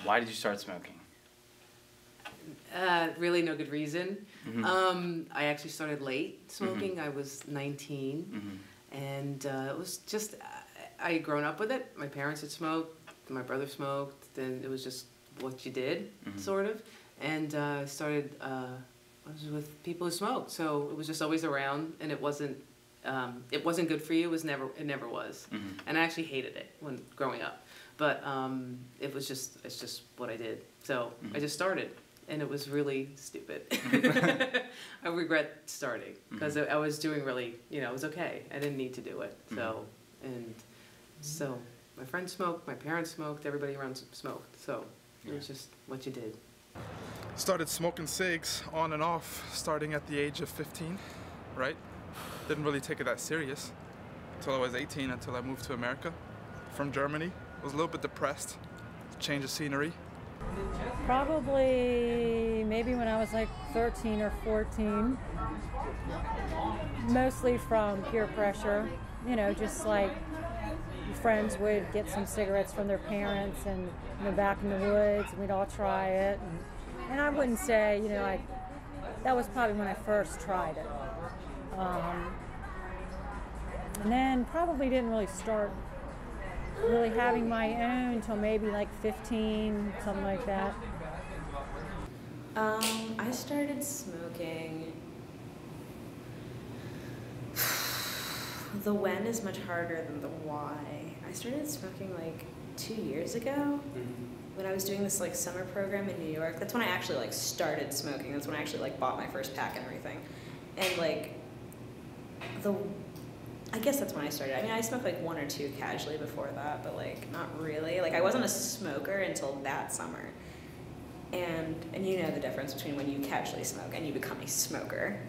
Why did you start smoking? Really no good reason. Mm-hmm. I actually started late smoking. Mm-hmm. I was 19. Mm-hmm. And it was just, I had grown up with it. My parents had smoked, my brother smoked, then it was just what you did, sort of. And I started, I was with people who smoked, so it was just always around, and it wasn't good for you. It never was. And I actually hated it when growing up. But it's just what I did. So I just started. And it was really stupid. I regret starting because I was doing really, it was okay. I didn't need to do it. So my friends smoked, my parents smoked, everybody around smoked. So it was just what you did. Started smoking cigs on and off starting at the age of 15, right? Didn't really take it that serious until I was 18, until I moved to America from Germany. Was a little bit depressed, change of scenery. Probably maybe when I was like 13 or 14, mostly from peer pressure, just like friends would get some cigarettes from their parents and back in the woods, and we'd all try it. And I wouldn't say, that was probably when I first tried it. And then probably didn't really start really having my own until maybe like 15, something like that. I started smoking. The when is much harder than the why. I started smoking like 2 years ago when I was doing this like summer program in New York. That's when I actually like started smoking. That's when I actually like bought my first pack and everything. And like I guess that's when I started. I mean, I smoked like 1 or 2 casually before that, but like not really. Like I wasn't a smoker until that summer. And you know the difference between when you casually smoke and you become a smoker.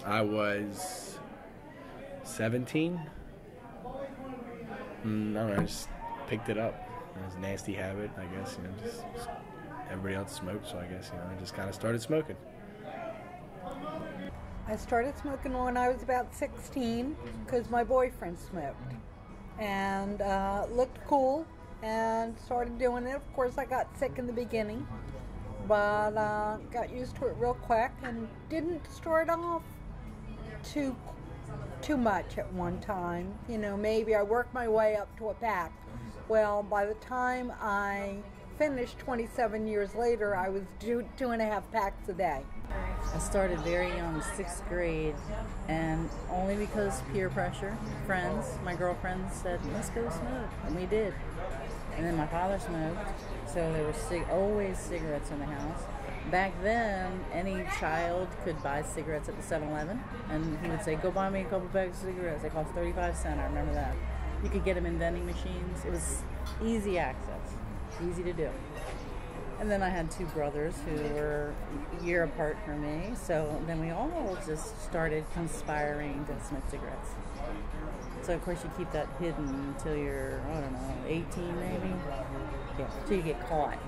I was 17. I don't know, I just picked it up. It was a nasty habit, I guess, just everybody else smoked, so I guess, I just kind of started smoking. I started smoking when I was about 16 because my boyfriend smoked and looked cool and started doing it. Of course, I got sick in the beginning, but got used to it real quick and didn't start off too much at one time. Maybe I worked my way up to a pack. Well, by the time I finished 27 years later, I was 2.5 packs a day. I started very young, 6th grade, and only because peer pressure, friends, my girlfriends said, let's go smoke, and we did. And then my father smoked, so there were always cigarettes in the house. Back then, any child could buy cigarettes at the 7-Eleven, and he would say, go buy me a couple bags of cigarettes. They cost 35 cents, I remember that. You could get them in vending machines. It was easy access, easy to do. And then I had 2 brothers who were a year apart from me, so then we all just started conspiring to smoke cigarettes. So of course you keep that hidden until you're, 18 maybe? Yeah, until you get caught.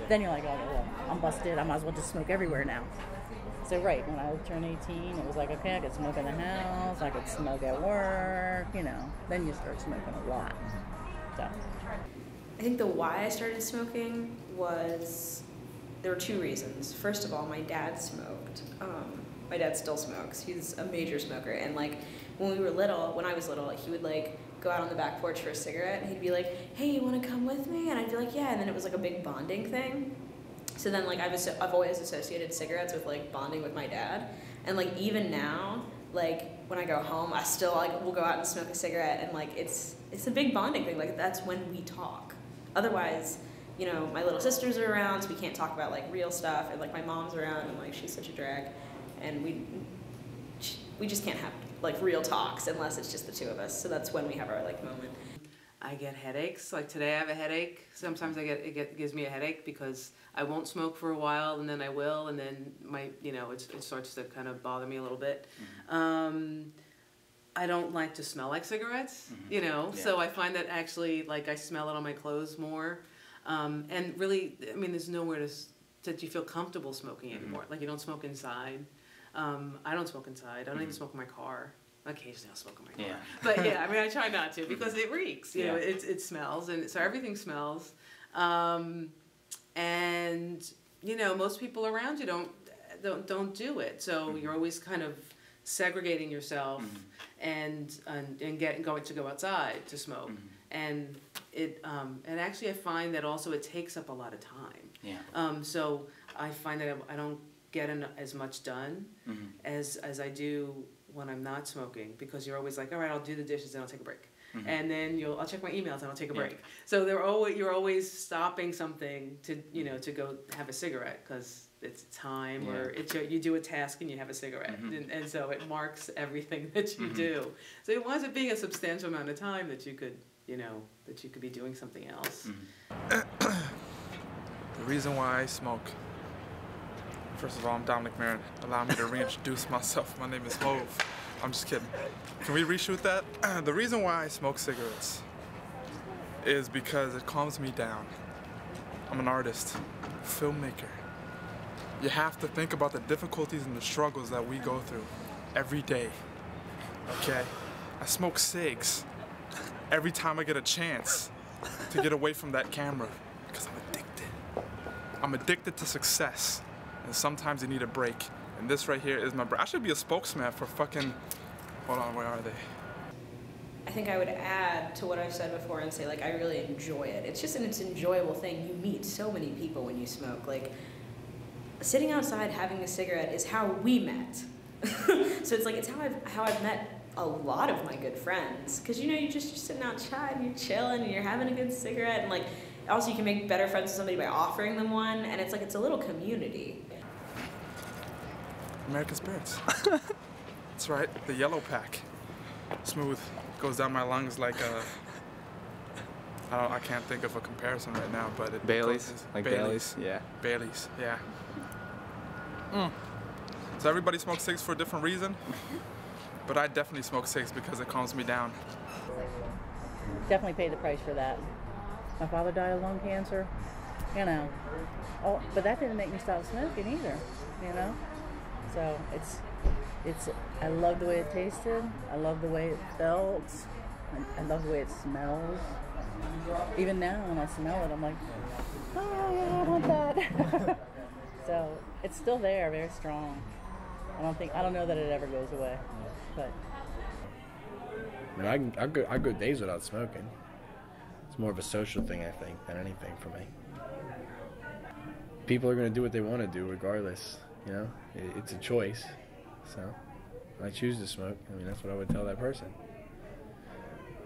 Then you're like, oh, well, I'm busted, I might as well just smoke everywhere now. So right, when I turned 18, it was like, okay, I could smoke in the house, I could smoke at work, then you start smoking a lot. So. I think the why I started smoking was, there were 2 reasons. First of all, my dad smoked. My dad still smokes. He's a major smoker. And like when I was little, he would like go out on the back porch for a cigarette and he'd be like, hey, you want to come with me? And I'd be like, yeah. And then it was like a big bonding thing. So then like I've always associated cigarettes with like bonding with my dad. And like even now, like when I go home, I still like will go out and smoke a cigarette, and like it's a big bonding thing. Like that's when we talk. Otherwise, my little sisters are around, so we can't talk about like real stuff, and like my mom's around, and like she's such a drag, and we just can't have like real talks unless it's just the 2 of us. So that's when we have our like moment. I get headaches. Like today I have a headache. Sometimes it gives me a headache because I won't smoke for a while, and then I will, and then it starts to kind of bother me a little bit. I don't like to smell like cigarettes, so I find that actually like I smell it on my clothes more. And really, I mean, there's nowhere that you feel comfortable smoking anymore. Like you don't smoke inside. I don't smoke inside. I don't even smoke in my car. Occasionally I'll smoke on my car. Yeah. But yeah, I mean, I try not to because it reeks. You know, it smells, and so everything smells. And you know, most people around you don't do it. So you're always kind of segregating yourself and going to go outside to smoke. And and actually I find that also it takes up a lot of time. Yeah. So I find that I don't get as much done as I do when I'm not smoking, because you're always like, all right, I'll do the dishes and I'll take a break. And then I'll check my emails and I'll take a break. So you're always stopping something to, you know, to go have a cigarette, because it's time, or you do a task and you have a cigarette, and so it marks everything that you do. So it winds up being a substantial amount of time that you could, you know, that you could be doing something else. The reason why I smoke. First of all, I'm Dominic Marin. Allow me to reintroduce myself. My name is Hove. I'm just kidding. Can we reshoot that? The reason why I smoke cigarettes is because it calms me down. I'm an artist, filmmaker. You have to think about the difficulties and the struggles that we go through every day, okay? I smoke cigs every time I get a chance to get away from that camera, because I'm addicted. I'm addicted to success, and sometimes you need a break. And this right here is my break. I should be a spokesman for fucking, hold on, where are they? I think I would add to what I've said before and say, like, I really enjoy it. It's just an enjoyable thing. You meet so many people when you smoke. Like, sitting outside having a cigarette is how we met. So it's like, it's how I've met a lot of my good friends. Because, you know, you're sitting outside, and you're chilling, and you're having a good cigarette. And, like, also you can make better friends with somebody by offering them one. And it's like, it's a little community. American Spirits. That's right, the yellow pack. Smooth. Goes down my lungs like a... I can't think of a comparison right now, but it Bailey's? Like Bailey's. Yeah. Bailey's, yeah. So everybody smokes cigs for a different reason, but I definitely smoke cigs because it calms me down. Definitely paid the price for that. My father died of lung cancer, you know. Oh, but that didn't make me stop smoking either, you know. So I love the way it tasted. I love the way it felt. I love the way it smells. Even now, when I smell it, I'm like, oh yeah, I want that. So it's still there, very strong. I don't know that it ever goes away, but. I mean, I go days without smoking. It's more of a social thing, I think, than anything for me. People are going to do what they want to do regardless, you know? It's a choice. So, I choose to smoke. I mean, that's what I would tell that person.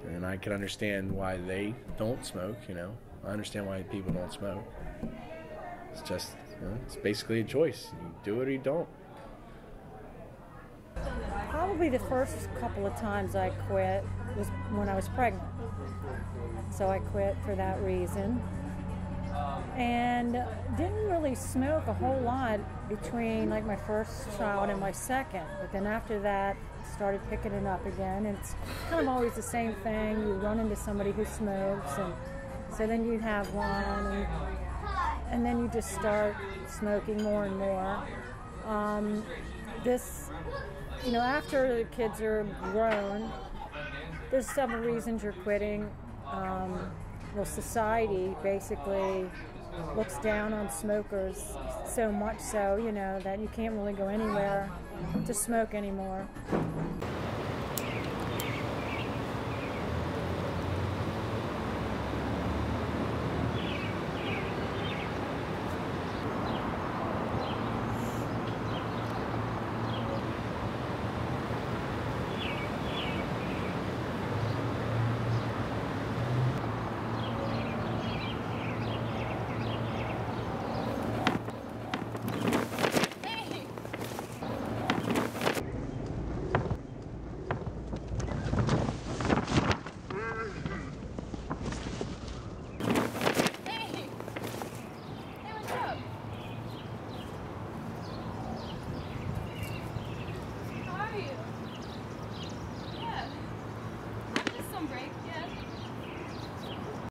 And I can understand why they don't smoke, you know? I understand why people don't smoke. It's just, you know, it's basically a choice. You do it or you don't. Probably the first couple of times I quit was when I was pregnant. So I quit for that reason. And didn't really smoke a whole lot between like my first child and my second. But then after that, started picking it up again. And it's kind of always the same thing. You run into somebody who smokes, and so then you have one, and then you just start smoking more and more. You know, after the kids are grown, there's several reasons you're quitting. Well, society basically looks down on smokers so much so, you know, that you can't really go anywhere to smoke anymore.